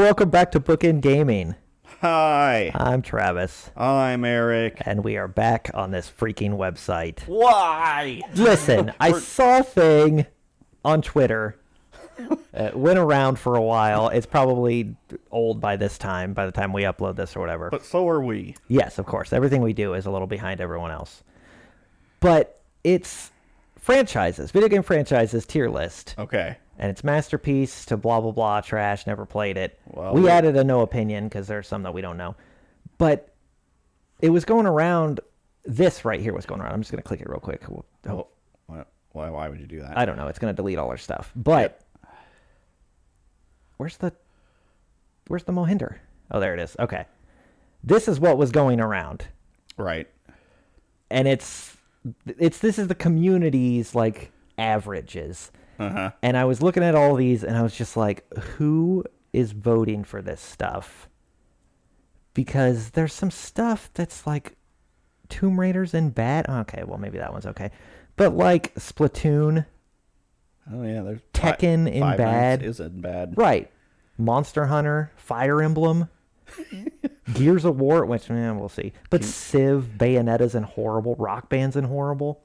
welcome back to Bookend Gaming. Hi. I'm Travis. I'm Eric. And we are back on this freaking website. Why? Listen, I saw a thing on Twitter. It went around for a while. It's probably old by this time, by the time we upload this or whatever. But so are we. Yes, of course. Everything we do is a little behind everyone else. But it's franchises, video game franchises tier list. Okay. And it's masterpiece to blah, blah, blah, trash, never played it. Well, we added a no opinion because there's some that we don't know. But it was going around, this right here was going around. I'm just going to click it real quick. Oh, why would you do that? I don't know. It's going to delete all our stuff. But where's the Mohinder? Oh, there it is. Okay. This is what was going around. Right. And this is the community's like averages. Uh-huh. And I was looking at all these, and I was just like, who is voting for this stuff? Because there's some stuff that's like Tomb Raider's in bad. Okay, well, maybe that one's okay. But like Splatoon. Oh, yeah. There's Tekken in Five bad. Nights is in bad. Right. Monster Hunter, Fire Emblem, Gears of War, which, we'll see. But Civ, Bayonetta's in horrible. Rock Band's in horrible.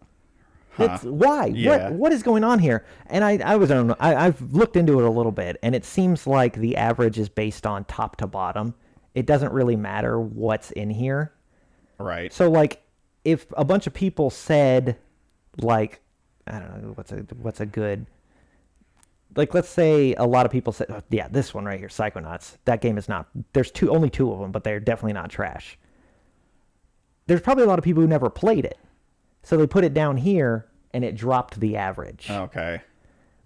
Huh. Why? Yeah. What is going on here? And I've looked into it a little bit, and it seems like the average is based on top to bottom. It doesn't really matter what's in here. Right. So, like, if a bunch of people said, like, I don't know, what's a good, like, let's say a lot of people said, oh, yeah, this one right here, Psychonauts. That game is not. There's only two of them, but they're definitely not trash. There's probably a lot of people who never played it. So they put it down here, and it dropped the average. Okay.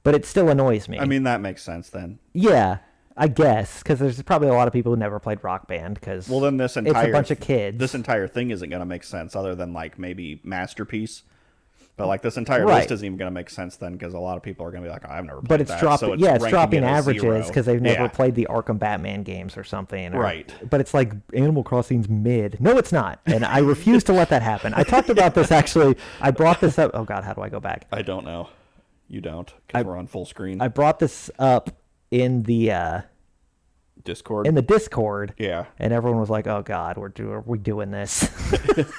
But it still annoys me. I mean, that makes sense then. Yeah, I guess, because there's probably a lot of people who never played Rock Band, because Well, then it's a bunch of kids. This entire thing isn't going to make sense other than, like, maybe Masterpiece. But, like, this entire Right. list isn't even going to make sense then because a lot of people are going to be like, oh, I've never played But it's that. dropping, So it's ranking dropping it as averages zero. because they've never Yeah. played the Arkham Batman games or something. Right. But it's like Animal Crossing's mid. No, it's not. And I refuse to let that happen. I talked about this, actually. I brought this up. Oh, God, how do I go back? I don't know. You don't, because we're on full screen. I brought this up in the Discord? Discord. Yeah. And everyone was like, oh, God, are we doing this?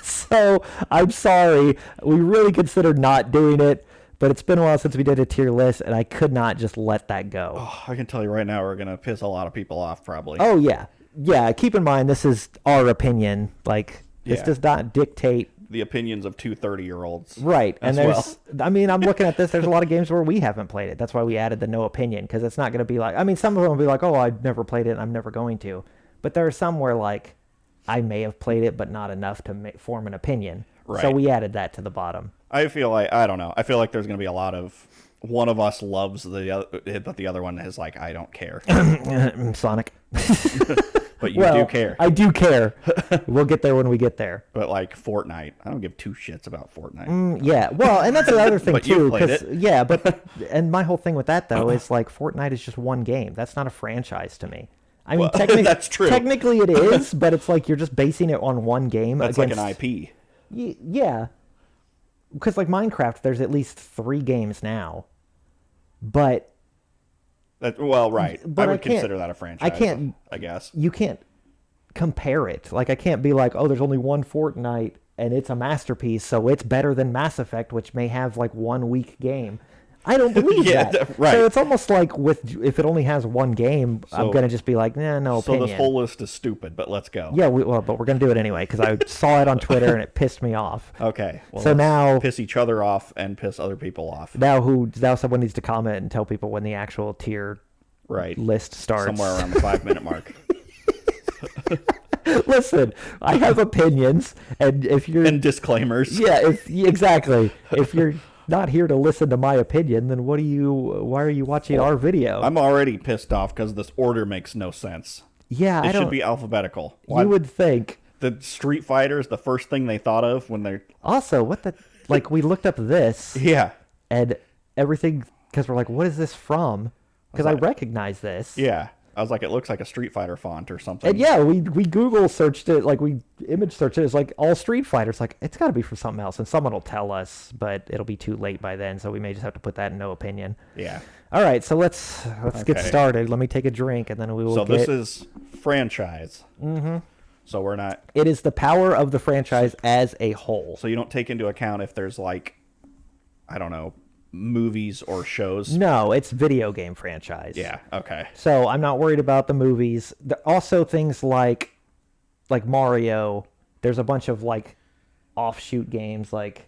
So I'm sorry. We really considered not doing it, but it's been a while since we did a tier list, and I could not just let that go. Oh, I can tell you right now, we're going to piss a lot of people off, probably. Oh, yeah. Yeah, keep in mind, this is our opinion. Like, this Yeah. does not dictate. The opinions of two 30-year-olds. Right. And as I mean, I'm looking at this. There's a lot of games where we haven't played it. That's why we added the no opinion, because it's not going to be like, I mean, some of them will be like, oh, I've never played it, and I'm never going to. But there are some where, like, I may have played it, but not enough to form an opinion. Right. So we added that to the bottom. I feel like, I don't know. I feel like there's going to be a lot of, one of us loves the other, but the other one is like, I don't care. Sonic. But you do care. I do care. We'll get there when we get there. But like Fortnite, I don't give two shits about Fortnite. Yeah, well, and that's another thing But too. you played 'Cause- it. Yeah, but and my whole thing with that though is like Fortnite is just one game. That's not a franchise to me. I mean, Well, technically, that's true. Technically, it is, but it's like you're just basing it on one game. That's against, like an IP. Yeah, because like Minecraft, there's at least 3 games now, but Well, right. But I I would can't- consider that a franchise. I guess. you can't compare it. Like I can't be like, oh, there's only one Fortnite and it's a masterpiece, so it's better than Mass Effect, which may have like one weak game. I don't believe Yeah, that. right. So it's almost like if it only has one game, I'm So- gonna just be like, nah, no So opinion. this whole list is stupid, but let's go. Yeah, but we're gonna do it anyway because I saw it on Twitter and it pissed me off. Okay. Well, So let's now- piss each other off and piss other people off. Now someone needs to comment and tell people when the actual tier Right. list starts. Somewhere around the 5-minute mark. Listen, I have opinions, and if you're And disclaimers. yeah, exactly. If you're not here to listen to my opinion, then why are you watching our video? I'm already pissed off because this order makes no sense. Yeah, It I don't. should be alphabetical. Why- You would think. The Street Fighter is the first thing they thought of when they're... Also, like we looked up this Yeah. and everything because we're like, what is this from? Because I recognize this. Yeah. I was like, it looks like a Street Fighter font or something. And yeah, we Google searched it, like we image searched it. It's like all Street Fighters. Like it's got to be for something else, and someone will tell us, but it'll be too late by then. So we may just have to put that in no opinion. Yeah. All right, so let's get Okay. started. Let me take a drink, and then we will. So this is franchise. Mm-hmm. So we're not. It is the power of the franchise as a whole. So you don't take into account if there's like, I don't know, movies or shows. No, it's video game franchise. Yeah. Okay. So I'm not worried about the movies. Also things like Mario. There's a bunch of like offshoot games, like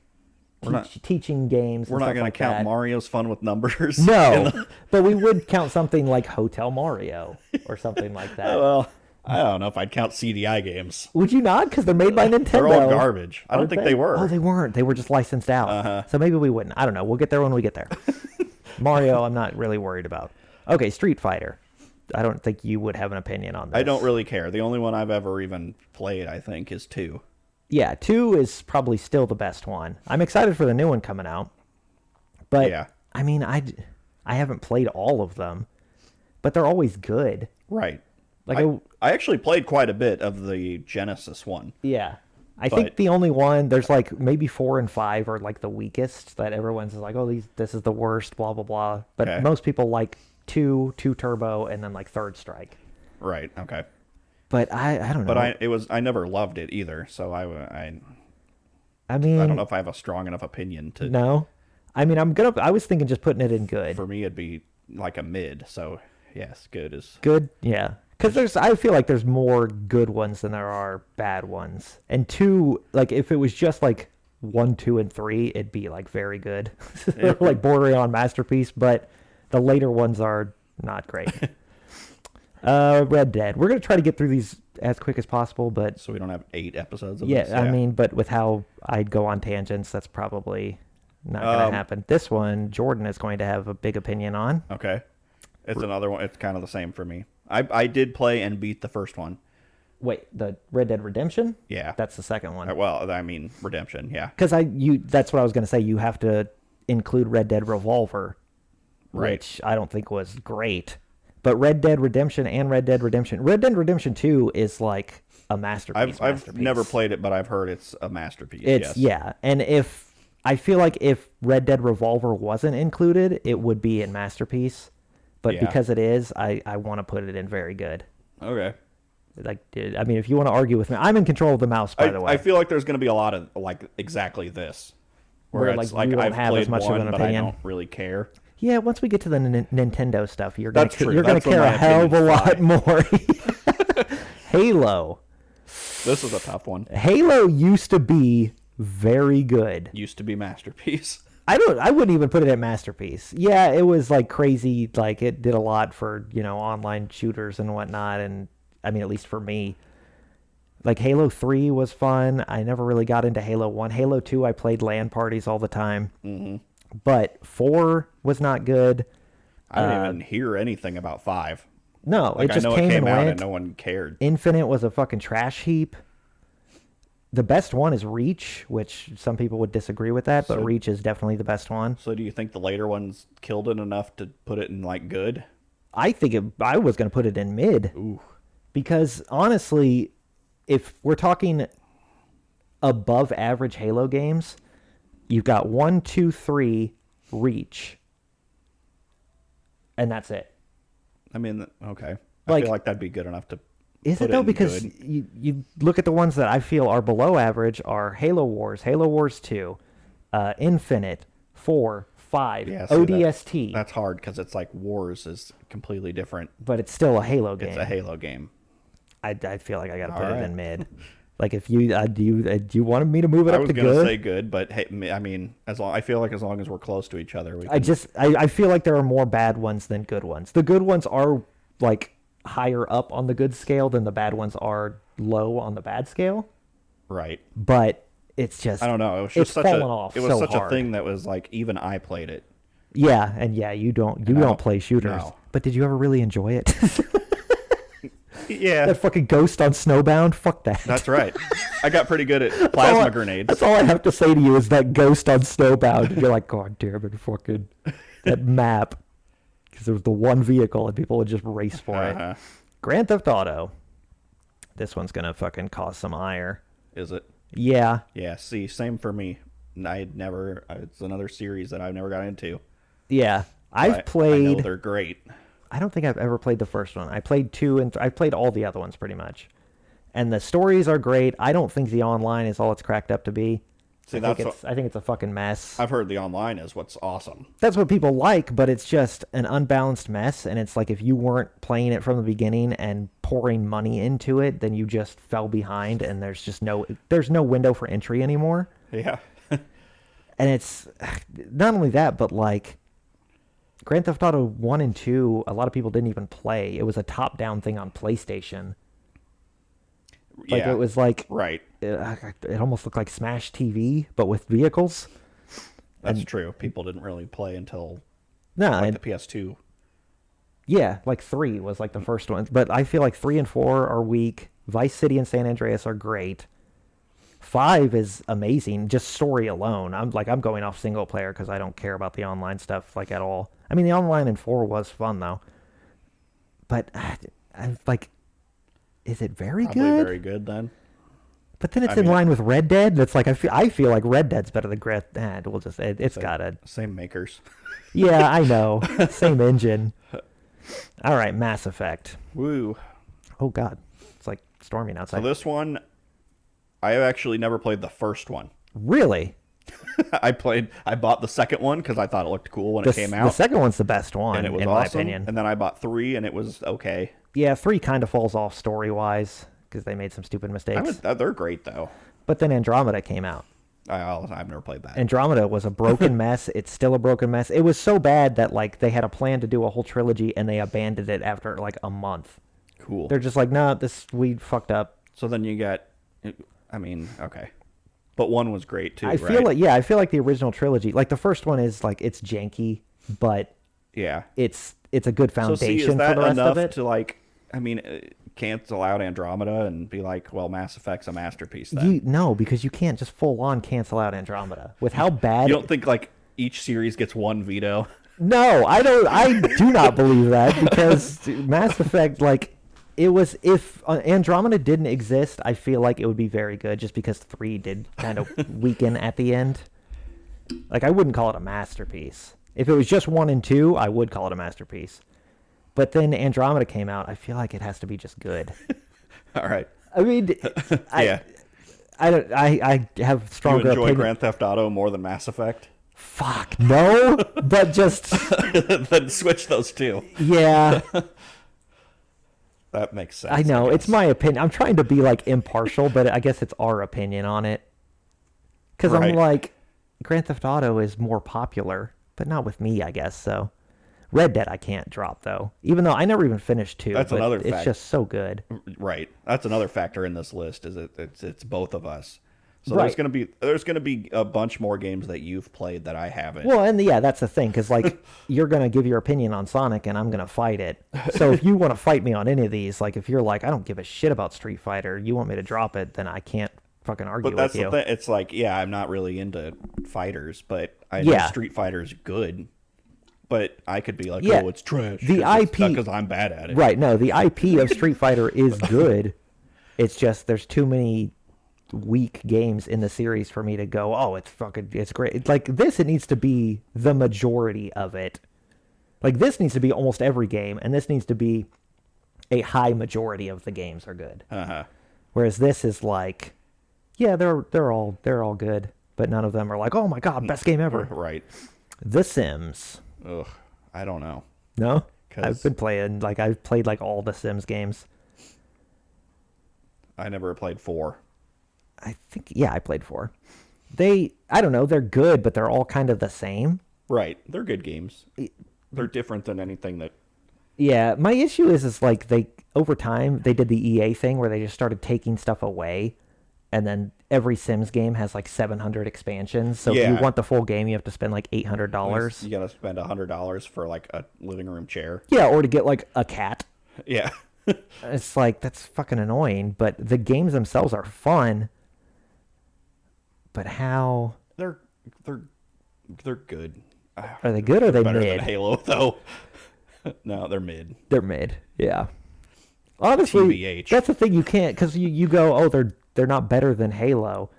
teaching games. We're not going like to count that. Mario's Fun with Numbers. No, but we would count something like Hotel Mario or something like that. Well, I don't know if I'd count CDI games. Would you not? Because they're made by Nintendo. They're all garbage. I don't Aren't think they were. Oh, they weren't. They were just licensed out. Uh-huh. So maybe we wouldn't. I don't know. We'll get there when we get there. Mario, I'm not really worried about. Okay, Street Fighter. I don't think you would have an opinion on this. I don't really care. The only one I've ever even played, I think, is 2. Yeah, 2 is probably still the best one. I'm excited for the new one coming out. But, Yeah. I mean, I haven't played all of them. But they're always good. Right. Like I actually played quite a bit of the Genesis one. Yeah. I think the only one, there's like maybe 4 and 5 are like the weakest, that everyone's like, oh, this is the worst, blah, blah, blah. But Okay. most people like 2 Turbo, and then like Third Strike. Right. Okay. But I don't know. But I never loved it either. So I mean, I don't know if I have a strong enough opinion to. No. I mean, I was thinking just putting it in good. For me, it'd be like a mid. So yes, good is. Good, yeah. Because I feel like there's more good ones than there are bad ones. And 2, like if it was just like 1, 2, and 3, it'd be like very good, like bordering on masterpiece. But the later ones are not great. Red Dead. We're gonna try to get through these as quick as possible, but So we don't have 8 episodes of yeah, this. I mean, but with how I'd go on tangents, that's probably not gonna happen. This one, Jordan is going to have a big opinion on. Okay. It's another one. It's kind of the same for me. I did play and beat the first one. Wait, the Red Dead Redemption? Yeah. That's the second one. Well, I mean, Redemption, yeah. Because that's what I was going to say. You have to include Red Dead Revolver, Right. which I don't think was great. But Red Dead Redemption and Red Dead Redemption 2 is like a masterpiece. I've never played it, but I've heard it's a masterpiece. It's yes. yeah, and I feel like if Red Dead Revolver wasn't included, it would be in masterpiece. But Yeah. because it is, I want to put it in very good. Okay. Like, I mean, if you want to argue with me, I'm in control of the mouse, by the way. I feel like there's going to be a lot of like exactly this, Where, it's like, you won't I've have played as much of one, an but I opinion. don't really care. Yeah, once we get to the Nintendo stuff, you're gonna That's true. you're gonna That's where care a my hell of a opinions lot more. Halo. This is a tough one. Halo used to be very good. Used to be masterpiece. I wouldn't even put it at masterpiece. Yeah, it was like crazy. Like it did a lot for, online shooters and whatnot. And I mean, at least for me, like Halo 3 was fun. I never really got into Halo 1. Halo 2, I played LAN parties all the time. Mm-hmm. But 4 was not good. I didn't even hear anything about 5. No, Like it just I know came it came and out went. and no one cared. Infinite was a fucking trash heap. The best one is Reach, which some people would disagree with that, but So- Reach is definitely the best one. So do you think the later ones killed it enough to put it in like good? I think I was going to put it in mid. Ooh. Because honestly, if we're talking above average Halo games, you've got 1, 2, 3, Reach. And that's it. I mean, okay. I Like- feel like that'd be good enough to Is put it though? in Because good. you look at the ones that I feel are below average are Halo Wars 2, Infinite, 4, 5, Yeah, see, ODST. That's hard because it's like Wars is completely different. But it's still a Halo game. It's a Halo game. I feel like I got to put it Alright. in mid. Like if you do you want me to move it I up was to gonna good? say good, but hey, I mean, I feel like as long as we're close to each other, we can, I feel like there are more bad ones than good ones. The good ones are like higher up on the good scale than the bad ones are low on the bad scale. right. But it's just I don't know. It was it's just such fallen a off it was so such hard. a thing that was like even I played it. Yeah, and yeah, you don't play shooters. No. But did you ever really enjoy it? Yeah, That fucking Ghost on Snowbound? Fuck that. that's right. I got pretty good at That's all plasma I- grenades. That's all I have to say to you is that Ghost on Snowbound. You're like, God damn it, fucking that map. because there was the one vehicle and people would just race for it. Uh-huh. Grand Theft Auto. This one's gonna fucking cause some ire. Is it? Yeah. Yeah, see, same for me. It's another series that I've never got into. Yeah. I know they're great. I don't think I've ever played the first one. I played 2 and I played all the other ones pretty much. And the stories are great. I don't think the online is all it's cracked up to be. See, I think it's a fucking mess. I've heard the online is what's awesome. That's what people like, but it's just an unbalanced mess. And it's like if you weren't playing it from the beginning and pouring money into it, then you just fell behind, and there's no window for entry anymore. Yeah. And it's not only that, but like Grand Theft Auto 1 and 2, a lot of people didn't even play. It was a top-down thing on PlayStation. Like Yeah. it was like Right. it almost looked like Smash TV, but with vehicles. That's true. People didn't really play until No, like and the PS2. yeah, like 3 was like the first one. But I feel like 3 and 4 are weak. Vice City and San Andreas are great. 5 is amazing, just story alone. I'm going off single player because I don't care about the online stuff like at all. I mean, the online in 4 was fun though. But I'm like, is it very Probably good? very good then. But then it's in line with Red Dead. That's like I feel like Red Dead's better than Grand. It's got a Same makers. yeah, I know, same engine. All right, Mass Effect. Woo. Oh God, it's like storming So outside. this one, I actually never played the first one. Really? I bought the second one because I thought it looked cool when it came The out, second one's the best one, and it was in awesome. my opinion. And then I bought 3, and it was okay. Yeah, 3 kind of falls off story wise because they made some stupid mistakes. They're great though. But then Andromeda came out. I've never played that. Andromeda was a broken mess. It's still a broken mess. It was so bad that like they had a plan to do a whole trilogy and they abandoned it after like a month. Cool. They're just like, no, we fucked up. So then you got, okay. But 1 was great too, I right? feel like the original trilogy, like the first one is like it's janky, but Yeah. it's a good So see, foundation is that for the rest enough of it. to cancel out Andromeda and be like, well, Mass Effect's a masterpiece then? No, because you can't just full on cancel out Andromeda with how bad. You don't think like each series gets 1 veto? No, I don't. I do not believe that because Mass Effect, like, it was if Andromeda didn't exist, I feel like it would be very good. Just because 3 did kind of weaken at the end. Like, I wouldn't call it a masterpiece. If it was just 1 and 2, I would call it a masterpiece. But then Andromeda came out. I feel like it has to be just good. All right. I mean, Yeah. I have You stronger enjoy opinion. Grand Theft Auto more than Mass Effect? Fuck no, but just Then switch those two. yeah. That makes sense. I know guess. it's my opinion. I'm trying to be like impartial, but I guess it's our opinion on it. Because I'm Right. like, Grand Theft Auto is more popular, but not with me, I guess. So, Red Dead I can't drop though, even though I never even finished 2. That's but another it's fact. just so good. Right. That's another factor in this list. Is it's both of us. So Right. there's gonna be a bunch more games that you've played that I haven't. Well, and yeah, that's the thing, because like you're gonna give your opinion on Sonic, and I'm gonna fight it. So if you want to fight me on any of these, like if you're like, I don't give a shit about Street Fighter, you want me to drop it, then I can't fucking argue But that's with you. the thing. It's like, yeah, I'm not really into fighters, but I know Yeah. Street Fighter's good. But I could be like, Yeah. oh, it's trash. The IP because I'm bad at it. Right? No, the IP of Street Fighter is good. It's just there's too many weak games in the series for me to go, oh, it's great. It's like this, it needs to be the majority of it. Like this needs to be almost every game, and this needs to be a high majority of the games are good. Uh-huh. Whereas this is like, yeah, they're all good, but none of them are like, oh my god, best game ever. Right. The Sims. Ugh. I don't know. No, 'Cause- I've been playing I've played like all the Sims games. I never played 4. I think I played 4. I don't know, they're good, but they're all kind of the same. Right. They're good games. They're different than anything that. Yeah, my issue is like they over time they did the EA thing where they just started taking stuff away, and then every Sims game has like 700 expansions. So if Yeah. you want the full game, you have to spend like $800. You gotta spend $100 for like a living room chair. Yeah, or to get like a cat. Yeah. It's like that's fucking annoying. But the games themselves are fun. But how they're good. are they good or are they Better than mid? Halo though. No, they're mid. They're mid. Yeah. Honestly, TBH. that's the thing you can't, because you go, oh, they're not better than Halo.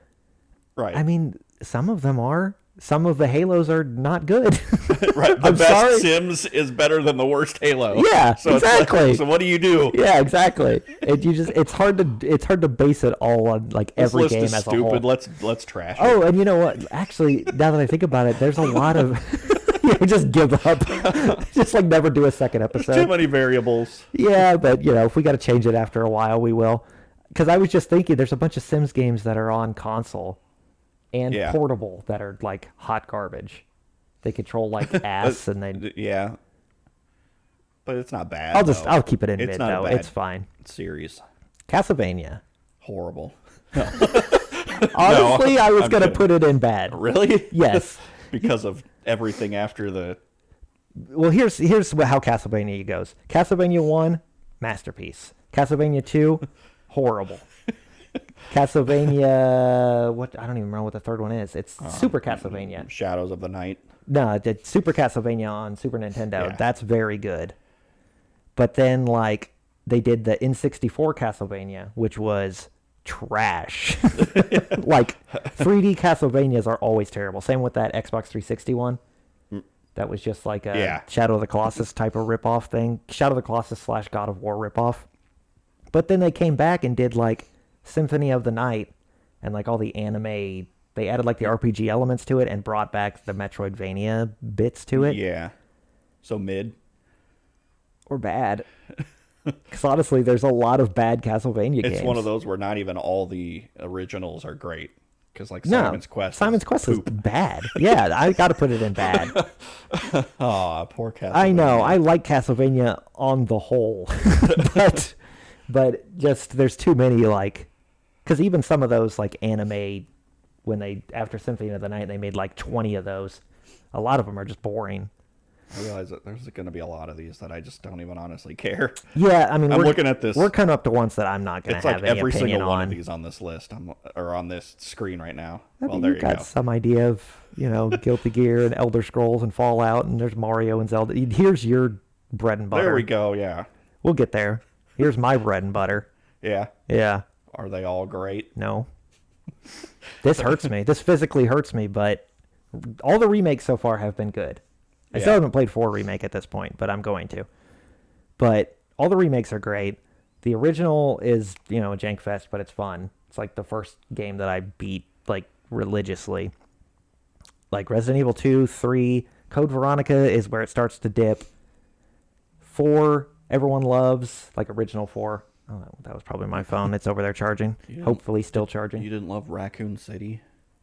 Right. I mean, some of them are. Some of the Halos are not good. Right. The I'm best sorry. Sims is better than the worst Halo. Yeah, so exactly. It's like, so what do you do? Yeah, exactly. It's hard to base it all on like This every list game is as a stupid. whole. Let's trash it. Oh, and you know what? Actually, now that I think about it, there's a lot of just give up. Just like never do a second episode. Too many variables. Yeah, but if we got to change it after a while, we will. Because I was just thinking, there's a bunch of Sims games that are on console and portable that are like hot garbage. They control like ass, and they. Yeah. But it's not bad. I'll keep it in It's mid not though. bad It's fine. Series. Castlevania. Horrible. Honestly, I was I'm gonna kidding. put it in bad. Really? Yes. Because of everything after the. Well, here's how Castlevania goes. Castlevania 1, masterpiece. Castlevania 2, horrible. Castlevania, what? I don't even remember what the third one is. It's Super Castlevania. Shadows of the Night. No, it's Super Castlevania on Super Nintendo. Yeah. That's very good. But then, like, they did the N64 Castlevania, which was trash. Like, 3D Castlevanias are always terrible. Same with that Xbox 360 one. That was just like a Shadow of the Colossus type of ripoff thing. Shadow of the Colossus / God of War ripoff. But then they came back and did, like, Symphony of the Night and, like, all the anime. They added, like, the RPG elements to it and brought back the Metroidvania bits to it. Yeah. So mid. Or bad. Because honestly, there's a lot of bad Castlevania games. It's one of those where not even all the originals are great. Because, like, No, Simon's Quest. Simon's Quest is bad. Yeah, I got to put it in bad. Aw, poor Castlevania. I know. I like Castlevania on the whole. but just there's too many, like... Because even some of those, like, anime... When they, after Symphony of the Night, they made like 20 of those. A lot of them are just boring. I realize that there's going to be a lot of these that I just don't even honestly care. Yeah, I mean, I'm looking at this. We're coming up to ones that I'm not going to have like any every opinion single one on. of these on this list, or on this screen right now. I Well, mean, there you you got go. some idea of, Guilty Gear and Elder Scrolls and Fallout, and there's Mario and Zelda. Here's your bread and butter. There we go. Yeah. We'll get there. Here's my bread and butter. Yeah. Yeah. Are they all great? No. This hurts me. This physically hurts me, but all the remakes so far have been good. I still haven't played 4 Remake at this point, but I'm going to. But all the remakes are great. The original is, a jank fest, but it's fun. It's like the first game that I beat, like, religiously. Like Resident Evil 2, 3, Code Veronica is where it starts to dip. 4, everyone loves, like original 4. Oh, that was probably my phone. It's over there charging. Hopefully still charging. You didn't love Raccoon City?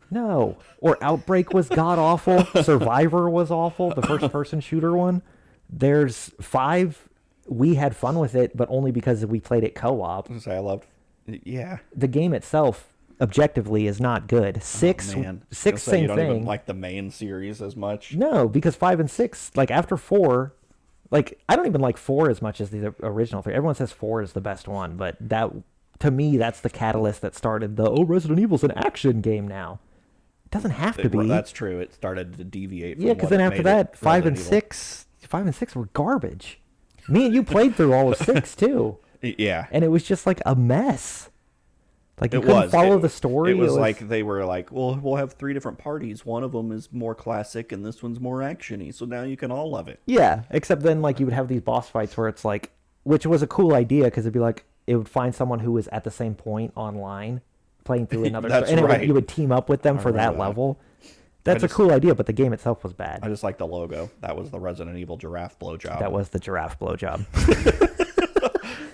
No. Or Outbreak was god-awful. Survivor was awful. The first-person shooter one. There's 5. We had fun with it, but only because we played it co-op. I loved... Yeah. The game itself, objectively, is not good. 6, Oh, man. 6 So same you don't thing. even like the main series as much? No, because 5 and 6, like, after 4... Like, I don't even like 4 as much as the original 3. Everyone says 4 is the best one, but that, to me, that's the catalyst that started Resident Evil's an action game now. It doesn't have to be. That's true. It started to deviate from Yeah, because then after that, 5 and Resident 6 were garbage. Me and you played through all of 6, too. Yeah. And it was just, like, a mess. Like, you couldn't follow the story. It was like they were like, well, we'll have 3 different parties. One of them is more classic, and this one's more action-y, so now you can all love it. Yeah, except then, like, you would have these boss fights where it's like, which was a cool idea, because it'd be like, it would find someone who was at the same point online, playing through another That's and right. you would team up with them for that remember that. level. That's a cool idea, but the game itself was bad. I just like the logo. That was the Resident Evil giraffe blowjob. That was the giraffe blowjob.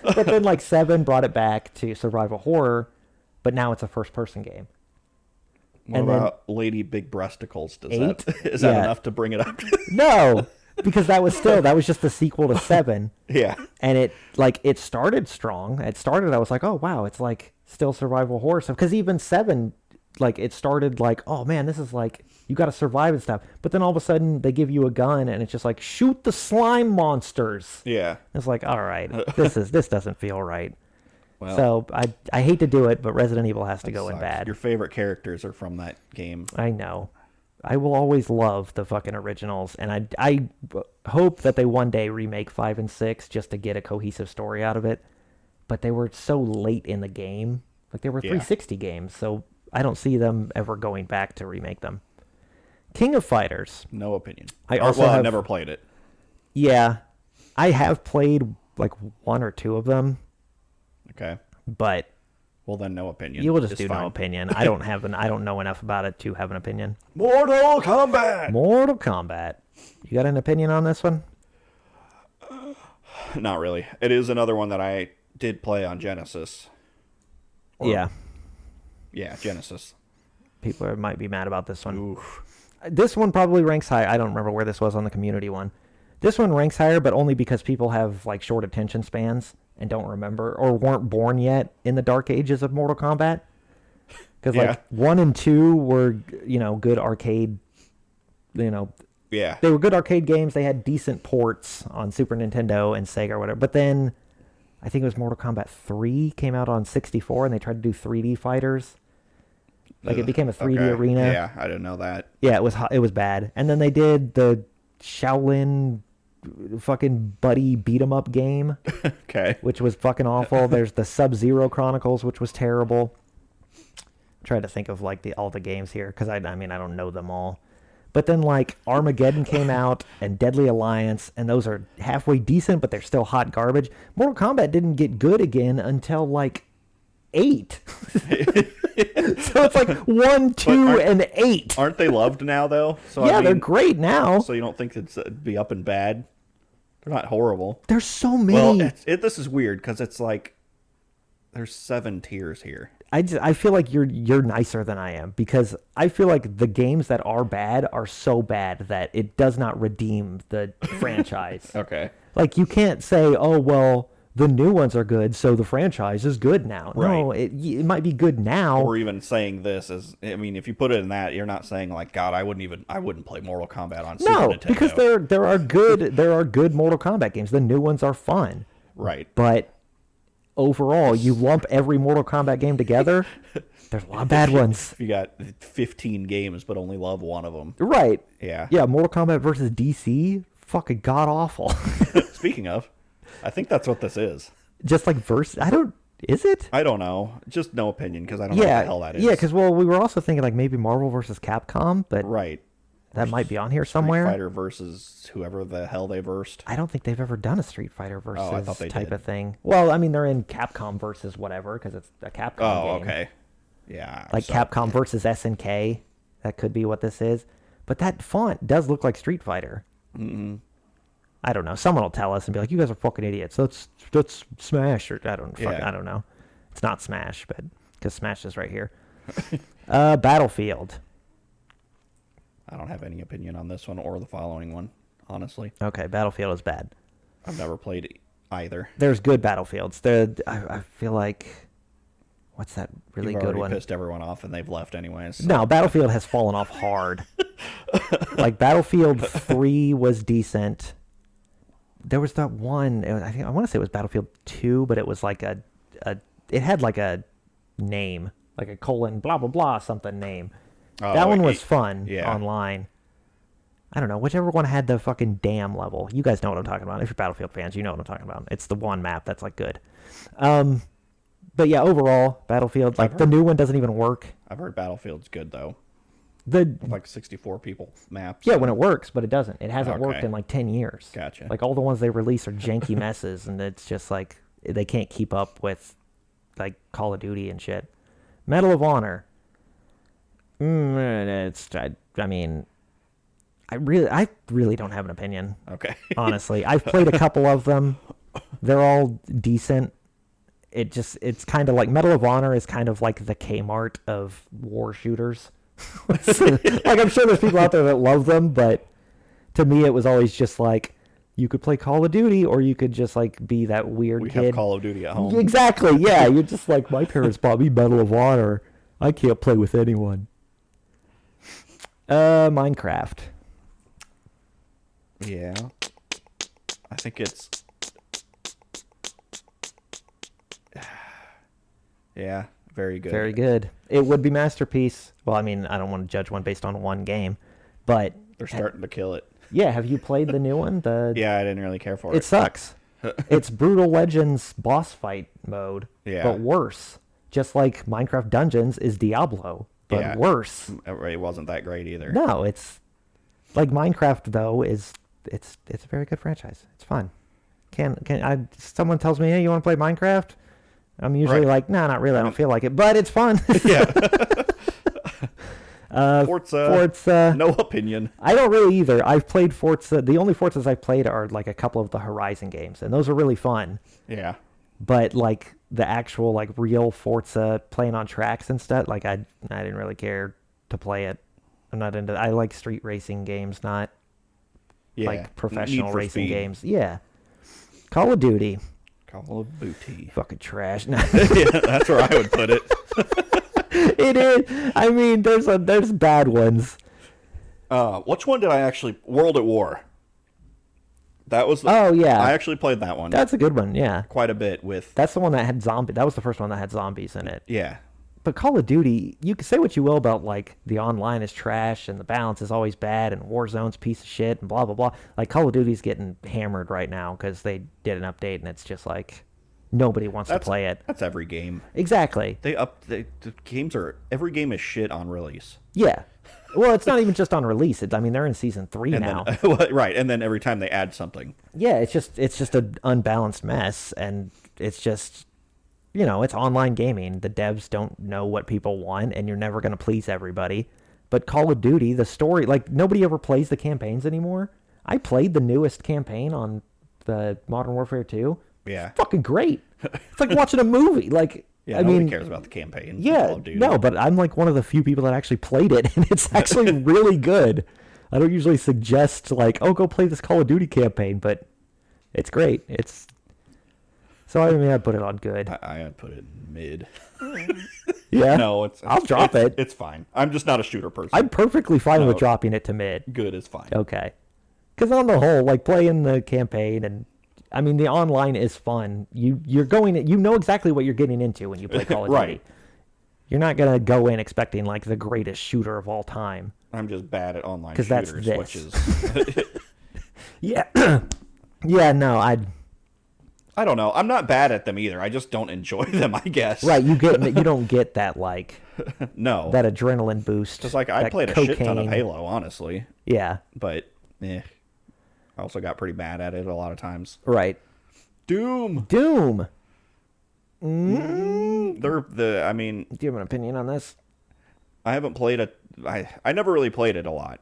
But then, like, 7 brought it back to survival horror, but now it's a first-person game. What and then about Lady Big Breasticles? Is that Yeah. enough to bring it up? No, because that was just the sequel to 7. Yeah. And it started strong. I was like, oh, wow, it's, like, still survival horror stuff. Because even 7, like, it started like, oh, man, this is, like, you got to survive and stuff. But then all of a sudden, they give you a gun, and it's just like, shoot the slime monsters. Yeah. It's like, all right, this doesn't feel right. Well, So I hate to do it, but Resident Evil has to go in sucks. bad. Your favorite characters are from that game. I know. I will always love the fucking originals, and I hope that they one day remake 5 and 6 just to get a cohesive story out of it. But they were so late in the game. Like, they were 360 games, so I don't see them ever going back to remake them. King of Fighters. No opinion. I never played it. Yeah. I have played, like, 1 or 2 of them. Okay. But... Well, then no opinion. You will just it's do fine. no opinion. I don't know enough about it to have an opinion. Mortal Kombat! Mortal Kombat. You got an opinion on this one? Not really. It is another one that I did play on Genesis. Yeah. Yeah, Genesis. People might be mad about this one. Oof. This one probably ranks high. I don't remember where this was on the community one. This one ranks higher, but only because people have like short attention spans and don't remember or weren't born yet in the dark ages of Mortal Kombat. Because like 1 and 2 were, good arcade, Yeah. They were good arcade games. They had decent ports on Super Nintendo and Sega or whatever. But then I think it was Mortal Kombat 3 came out on 64 and they tried to do 3D fighters. Like it became a 3D arena. Yeah, I didn't know that. Yeah, it was bad. And then they did the Shaolin fucking buddy beat 'em up game. Okay. Which was fucking awful. There's the Sub-Zero Chronicles, which was terrible. I'm trying to think of like all the games here because I don't know them all. But then like Armageddon came out and Deadly Alliance, and those are halfway decent, but they're still hot garbage. Mortal Kombat didn't get good again until like 8. So it's like 1, 2, and 8. Aren't they loved now though? So yeah, they're great now. So you don't think it'd be up and bad? They're not horrible. There's so many. Well, this is weird because it's like there's 7 tiers here. I feel like you're nicer than I am because I feel like the games that are bad are so bad that it does not redeem the franchise. Okay. Like you can't say, oh well, the new ones are good, so the franchise is good now. Right. No, it might be good now. Or even saying this is, I mean, if you put it in that, you're not saying like, God, I wouldn't play Mortal Kombat on Super Nintendo. Because there are good Mortal Kombat games. The new ones are fun. Right. But overall, you lump every Mortal Kombat game together, there's a lot of bad ones. If you got 15 games but only love one of them. Right. Yeah. Yeah, Mortal Kombat versus DC, fucking god awful. Speaking of, I think that's what this is. Just like is it? I don't know. Just no opinion because I don't know what the hell that is. Yeah, because we were also thinking like maybe Marvel versus Capcom, but right. That might be on here somewhere. Street Fighter versus whoever the hell they versed. I don't think they've ever done a Street Fighter versus I thought they type did. of thing. Well, I mean, they're in Capcom versus whatever because it's a Capcom game. Oh, okay. Yeah. Like Capcom versus SNK. That could be what this is. But that font does look like Street Fighter. Mm-hmm. I don't know. Someone will tell us and be like, "You guys are fucking idiots. That's Smash." Or I don't know. It's not Smash, but because Smash is right here. Battlefield. I don't have any opinion on this one or the following one, honestly. Okay, Battlefield is bad. I've never played either. There's good Battlefields. I feel like, what's that really You've good already one? Pissed everyone off, and they've left anyways. So. No, Battlefield has fallen off hard. Like Battlefield 3 was decent. There was that one. I want to say it was Battlefield 2, but it was like it had like a name, like a colon blah blah blah something name. That one was fun online. I don't know. Whichever one had the fucking dam level. You guys know what I'm talking about. If you're Battlefield fans, you know what I'm talking about. It's the one map that's like good. But yeah, overall, Battlefield, like the new one doesn't even work. I've heard Battlefield's good though. Like 64 people maps. Yeah, when it works, but it doesn't. It hasn't worked in like 10 years. Gotcha. Like all the ones they release are janky messes, and it's just like they can't keep up with like Call of Duty and shit. Medal of Honor. I mean, I really don't have an opinion. Okay. Honestly, I've played a couple of them. They're all decent. It's kind of like Medal of Honor is kind of like the Kmart of war shooters. Like I'm sure there's people out there that love them, but to me it was always just like you could play Call of Duty or you could just like be that weird kid. We have Call of Duty at home. Exactly. Yeah, you're just like my parents bought me Medal of Honor. I can't play with anyone. Minecraft. Yeah. I think it's... very good. Very good. It would be masterpiece. Well, I mean, I don't want to judge one based on one game. But They're starting to kill it. yeah, have you played the new one? Yeah, I didn't really care for it. It sucks. It's Brutal Legends boss fight mode, Yeah. but worse. Just like Minecraft Dungeons is Diablo, but Yeah. worse. It wasn't that great either. No, it's like Minecraft though is it's a very good franchise. It's fun. Someone tells me, hey, you want to play Minecraft? I'm usually Right. like, no, not really. I don't feel like it, but it's fun. Yeah. Forza. No opinion. I don't really either. I've played Forza. The only Forzas I've played are like a couple of the Horizon games, and those are really fun. Yeah. But like the actual like real Forza playing on tracks and stuff, like I didn't really care to play it. I'm not into. I like street racing games, not Yeah. like professional Need for racing Speed. games. Yeah. Call of Duty. Call of Booty. Fucking trash. No. Yeah, that's where I would put it. It is. I mean, there's bad ones. Which one did I actually... World at War. That was... Oh, yeah. I actually played that one That's a good one, yeah. quite a bit with... That's the one that had That was the first one that had zombies in it. Yeah. But Call of Duty, you can say what you will about, like, the online is trash and the balance is always bad and Warzone's a piece of shit and blah, blah, blah. Like, Call of Duty's getting hammered right now because they did an update and it's just like, nobody wants to play it. That's every game. Exactly. The games are... Every game is shit on release. Yeah. Well, it's not even just on release. I mean, they're in season 3 And now. then, right, and then every time they add something. Yeah, it's just an unbalanced mess, and it's just, you know, it's online gaming. The devs don't know what people want, and you're never going to please everybody. But Call of Duty, the story, like, nobody ever plays the campaigns anymore. I played the newest campaign on the Modern Warfare 2. Yeah. Fucking great. It's like watching a movie. Like, Yeah, I nobody mean, cares about the campaign. in yeah, Call of Duty. no, but I'm like one of the few people that actually played it, and it's actually really good. I don't usually suggest like, oh, go play this Call of Duty campaign, but it's great. So I mean, I'd put it on good. I'd put it mid. Yeah, No, I'll drop it. It's fine. I'm just not a shooter person. I'm perfectly fine No. with dropping it to mid. Good is fine. Okay, because on the whole, like playing the campaign and. I mean, the online is fun. You know exactly what you're getting into when you play Call of Duty. Right. You're not gonna go in expecting like the greatest shooter of all time. I'm just bad at online 'Cause that's shooters, this. which is Yeah, yeah. No, I don't know. I'm not bad at them either. I just don't enjoy them, I guess. right. You don't get that like No. that adrenaline boost. Because like I that played a shit ton of cocaine. Halo, honestly, Yeah, but I also got pretty bad at it a lot of times. right. Doom. Doom. I mean, Do you have an opinion on this? I haven't played it. I never really played it a lot.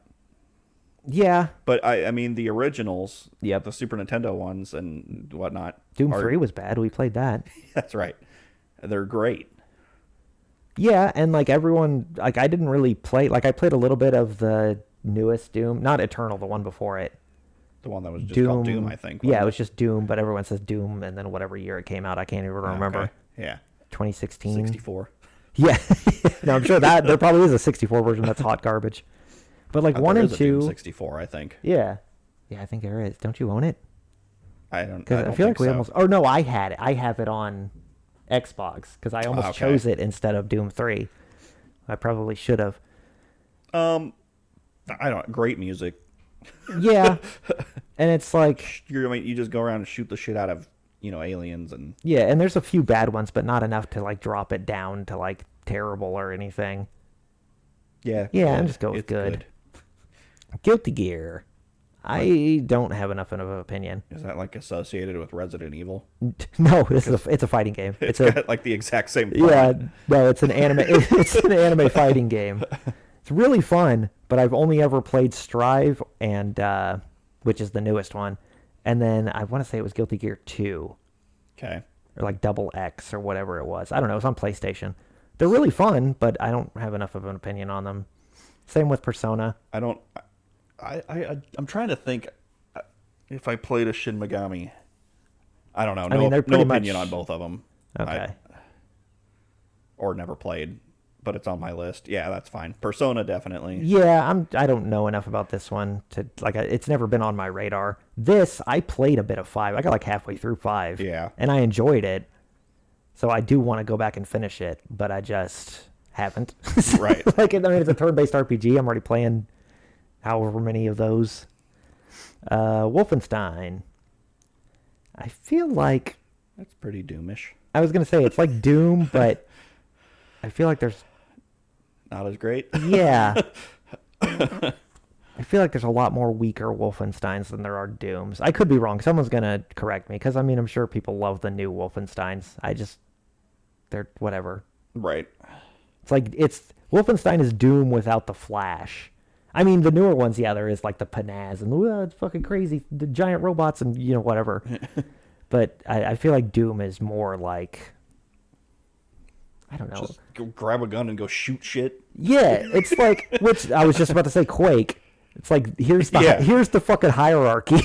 Yeah. But I mean the originals, Yep. the Super Nintendo ones and whatnot. Doom 3 was bad. We played that. That's right. They're great. Yeah, and like everyone, like I didn't really play. Like I played a little bit of the newest Doom, not Eternal, the one before it. The one that was just called Doom, I think. Yeah, wasn't it was just Doom, but everyone says Doom, and then whatever year it came out, I can't even remember. Okay. Yeah. 2016. 64. Yeah. No, I'm sure that there probably is a 64 version that's hot garbage. But like one There and is a Doom two, 64, I think. yeah, I think there is. Don't you own it? I don't. Because I feel like we almost. Oh no, I had it. I have it on Xbox because I almost Okay. chose it instead of Doom 3. I probably should have. I don't. Great music. Yeah, and it's like You just go around and shoot the shit out of aliens and yeah, and there's a few bad ones, but not enough to like drop it down to like terrible or anything. yeah. Yeah, good. I'm just go with It's good. Guilty Gear. I don't have enough of an opinion. Is that like associated with Resident Evil? No, it's a fighting game. It's a got like the exact same. Plot. yeah, no, it's an anime. It's an anime fighting game. It's really fun, but I've only ever played Strive and which is the newest one, and then I want to say it was Guilty Gear 2 Okay. or like Double X or whatever it was. I don't know. It was on PlayStation. They're really fun, but I don't have enough of an opinion on them. Same with Persona. I don't. I'm trying to think if I played a Shin Megami. I don't know. No, mean, they're no pretty opinion much- on both of them. Okay. Or never played, but it's on my list. Yeah, that's fine. Persona definitely. Yeah, I don't know enough about this one to like. It's never been on my radar. This I played a bit of 5. I got like halfway through 5. Yeah. and I enjoyed it. So I do want to go back and finish it, but I just haven't. Right. Like I mean, it's a turn-based RPG. I'm already playing however many of those. Wolfenstein. I feel like That's pretty doomish. I was gonna say it's like Doom, but I feel like there's Not as great. yeah. I feel like there's a lot more weaker Wolfensteins than there are Dooms. I could be wrong. Someone's gonna correct me because I mean I'm sure people love the new Wolfensteins. They're whatever. Right. It's Wolfenstein is Doom without the flash. I mean the newer ones, yeah, there is like the panaz and it's fucking crazy, the giant robots and whatever. But I feel like Doom is more like I don't know. Just go grab a gun and go shoot shit. Yeah, it's like which I was just about to say Quake. It's like here's the fucking hierarchy.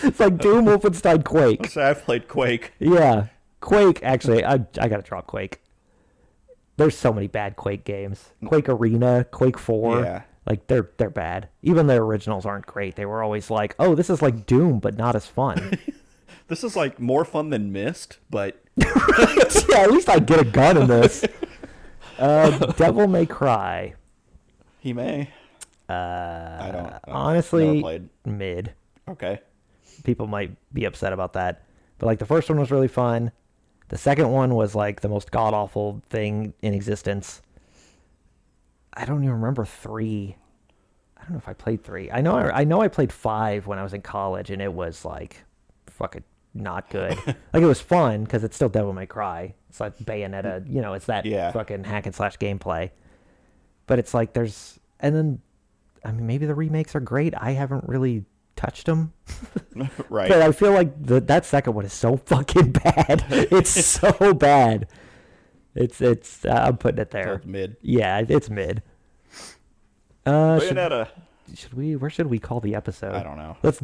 It's like Doom, Wolfenstein, Quake. So I've played Quake. Yeah, Quake. Actually, I gotta drop Quake. There's so many bad Quake games. Quake Arena, Quake 4. Yeah. Like they're bad. Even the originals aren't great. They were always like, oh, this is like Doom, but not as fun. This is like more fun than Myst, but Yeah, at least I get a gun in this. Devil May Cry. he may. I don't. Honestly, never played. mid. Okay. People might be upset about that. But like the first one was really fun. The second one was like the most god awful thing in existence. I don't even remember 3. I don't know if I played 3. I know I played 5 when I was in college, and it was like fucking not good. Like it was fun because it's still Devil May Cry. It's like Bayonetta, it's that fucking hack and slash gameplay. But it's like and then I mean maybe the remakes are great. I haven't really touched them. Right. But I feel like that second one is so fucking bad. It's so bad. It's I'm putting it there. So it's mid. Yeah, it's mid. Bayonetta. Where should we call the episode? I don't know. Let's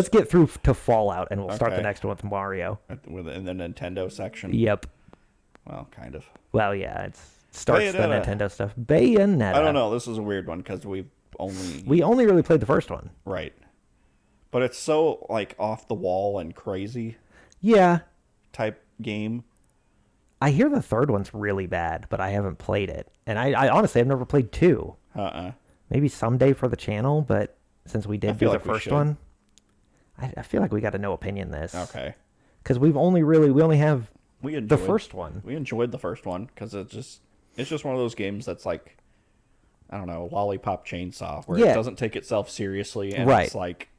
get through to Fallout and we'll start the Okay. next one with Mario. In the Nintendo section. Yep. Well, kind of. Well, yeah, it starts the Bayonetta. Nintendo stuff. Bayonetta. I don't know. This is a weird one because we only really played the first one. right. But it's so like off the wall and crazy Yeah. type game. I hear the third one's really bad, but I haven't played it. And I honestly have never played 2. Maybe someday for the channel, but since we did do the like we first should. one, I feel like we got a no opinion this. Okay. Because we only have We enjoyed the first one. We enjoyed the first one because it's just one of those games that's like, I don't know, lollipop chainsaw where Yeah. it doesn't take itself seriously and Right. it's like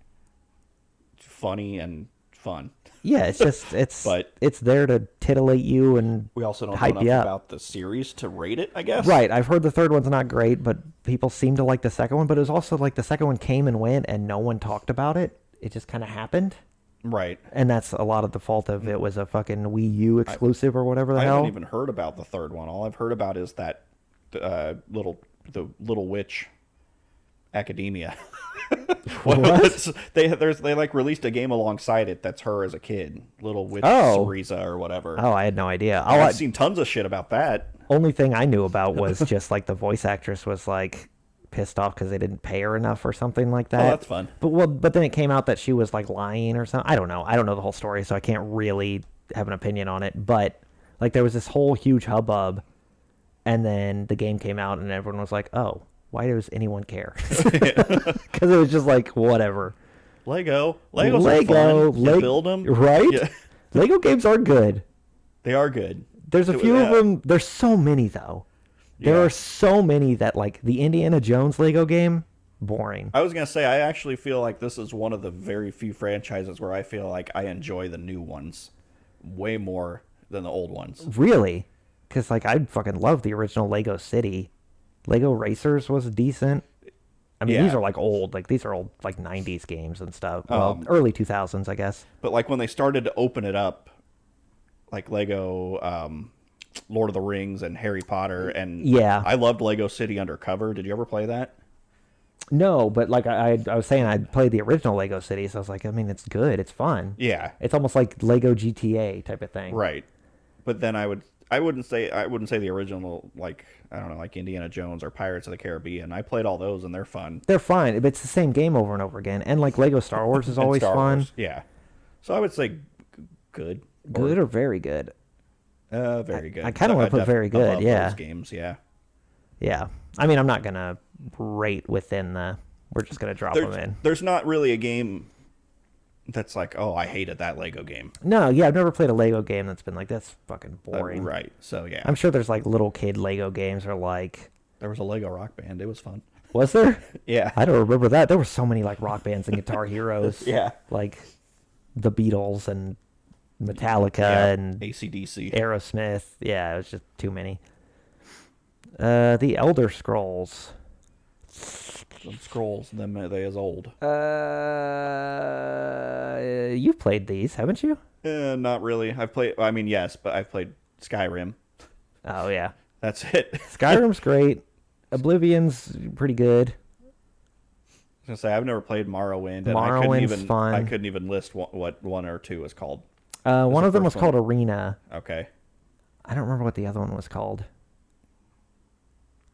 funny and fun. Yeah, it's just But- it's there to titillate you and We also don't know hype enough you up. about the series to rate it, I guess. Right, I've heard the third one's not great, but people seem to like the second one. But it was also like the second one came and went, and no one talked about it. It just kind of happened, Right. and that's a lot of the fault of it was a fucking Wii U exclusive or whatever the I hell. haven't even heard about the third one. All I've heard about is that the little witch academia. What? They like released a game alongside it that's her as a kid, little witch Oh. Riza or whatever. Oh, I had no idea. I've seen tons of shit about that. Only thing I knew about was just like the voice actress was like pissed off because they didn't pay her enough or something like that. Oh, that's fun. But then it came out that she was like lying or something. I don't know the whole story, so I can't really have an opinion on it. But like there was this whole huge hubbub, and then the game came out, and everyone was like, "Oh, why does anyone care?" Because it was just like whatever. Legos are fun. You build them, right? Yeah. Lego games are good. They are good. There's a few of them. There's so many though. There Yeah. are so many that like the Indiana Jones Lego game, boring. I was gonna say I actually feel like this is one of the very few franchises where I feel like I enjoy the new ones way more than the old ones. Really? Because like I fucking love the original Lego City. Lego Racers was decent. I mean, Yeah. these are like old, like these are old like 90s games and stuff. Well, early 2000s, I guess. But like when they started to open it up, like Lego Lord of the Rings and Harry Potter, and Yeah. I loved Lego City Undercover. Did you ever play that? No, but like I was saying, I played the original Lego City, so I was like, I mean, it's good, it's fun. Yeah, It's almost like Lego GTA type of thing. right. But then I wouldn't say the original, like I don't know, like Indiana Jones or Pirates of the Caribbean. I played all those and they're fun. They're fine, but it's the same game over and over again. And like Lego Star Wars is And always Star fun. Wars, yeah. So I would say good. Good or very good? Very good. I kinda wanna put very good, love yeah. those games, yeah. Yeah. I mean, I'm not gonna right within the. We're just gonna drop them in. There's not really a game that's like, oh, I hated that Lego game. No, yeah, I've never played a Lego game that's been like that's fucking boring. Right. So yeah, I'm sure there's like little kid Lego games or like. there was a Lego Rock Band. It was fun. Was there? Yeah. I don't remember that. There were so many like rock bands and Guitar Heroes. Yeah. Like the Beatles and Metallica and AC/DC. Aerosmith. Yeah, it was just too many. The Elder Scrolls. Scrolls, them they as old. You've played these, haven't you? Not really. I've played. I mean, yes, but I've played Skyrim. Oh yeah, That's it. Skyrim's great. Oblivion's pretty good. I was gonna say I've never played Morrowind, and Morrowind's fun. I couldn't even list what one or two is called. One the of them was first called one? Arena. Okay. I don't remember what the other one was called.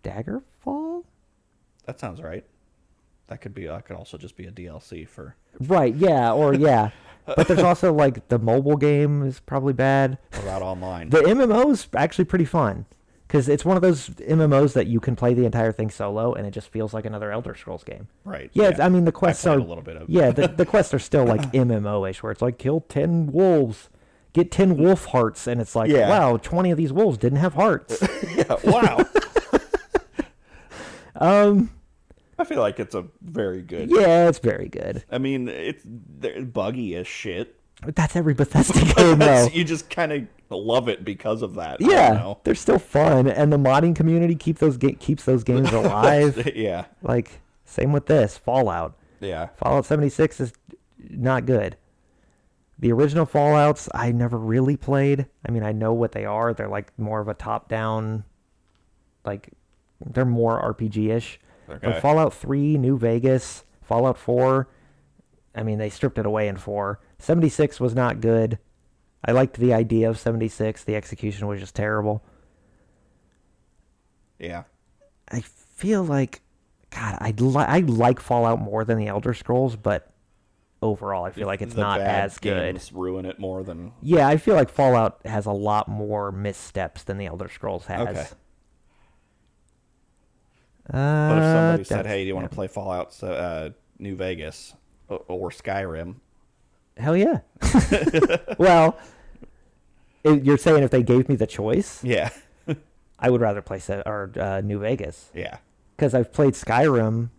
Daggerfall? That sounds right. That could be. Could also just be a DLC for. Right, yeah, or yeah. But there's also like the mobile game is probably bad. What about online? The MMO's actually pretty fun because it's one of those MMOs that you can play the entire thing solo and it just feels like another Elder Scrolls game. Right. Yeah, I mean the quests I are played a little bit of. yeah, the quests are still like MMO-ish where it's like kill 10 wolves, get 10 wolf hearts, and it's like Yeah. wow, 20 of these wolves didn't have hearts. Yeah. Wow. I feel like it's a very good. Yeah, it's very good. I mean, they're buggy as shit. That's every Bethesda game though. You just kind of love it because of that. I don't Yeah, know. they're still fun, and the modding community keeps those games alive. Yeah. Like same with this Fallout. Yeah. Fallout 76 is not good. The original Fallouts I never really played. I mean, I know what they are. They're like more of a top-down, like they're more RPG-ish. Okay. But Fallout 3, New Vegas, Fallout 4, I mean, they stripped it away in 4. 76 was not good. I liked the idea of 76. The execution was just terrible. Yeah. I feel like, God, I like Fallout more than the Elder Scrolls, but overall, I feel like it's The not bad as good. games ruin it more than. Yeah, I feel like Fallout has a lot more missteps than the Elder Scrolls has. Okay. But if somebody said, that's- "Hey, do you want to play Fallout New Vegas or Skyrim?" Hell yeah. Well, you're saying if they gave me the choice, Yeah. I would rather play New Vegas. Yeah. Because I've played Skyrim.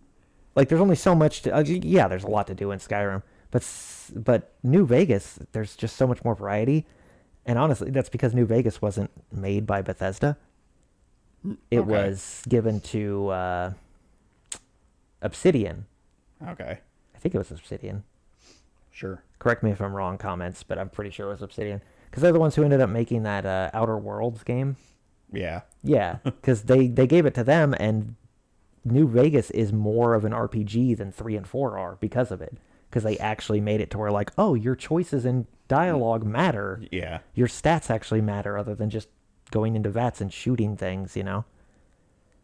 Like, there's only so much to... yeah, there's a lot to do in Skyrim. But New Vegas, there's just so much more variety. And honestly, that's because New Vegas wasn't made by Bethesda. It Okay. was given to Obsidian. Okay. I think it was Obsidian. Sure. Correct me if I'm wrong, comments, but I'm pretty sure it was Obsidian. Because they're the ones who ended up making that Outer Worlds game. Yeah. Yeah, because they gave it to them, and New Vegas is more of an RPG than 3 and 4 are because of it. Because they actually made it to where, like, oh, your choices in dialogue matter. Yeah. Your stats actually matter other than just going into vats and shooting things, you know?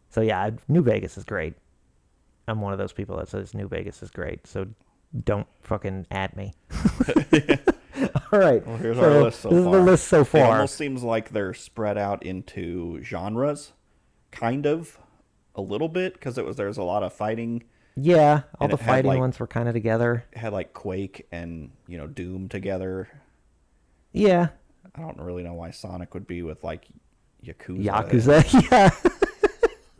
So, yeah, New Vegas is great. I'm one of those people that says New Vegas is great, so don't fucking at me. All right. Well, here's our list so this far. is the list so It far. almost seems like they're spread out into genres, kind of, a little bit, because there's a lot of fighting. Yeah, all And the it had, fighting like- ones were kind of together. It had like Quake and Doom together. Yeah. I don't really know why Sonic would be with like Yakuza. Yakuza, yeah.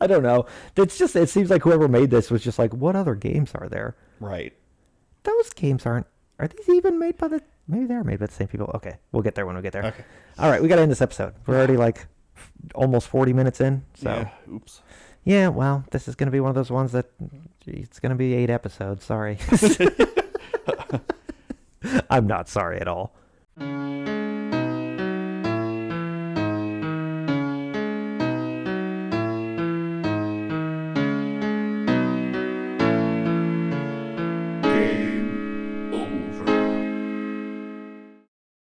I don't know. It seems like whoever made this was just like, what other games are there? Right. Those games are these even made by maybe they're made by the same people. Okay, we'll get there when we get there. Okay. All right, we got to end this episode. We're already like almost 40 minutes in. So, Yeah. Oops. yeah, well, this is going to be one of those ones that it's going to be 8 episodes. Sorry. I'm not sorry at all.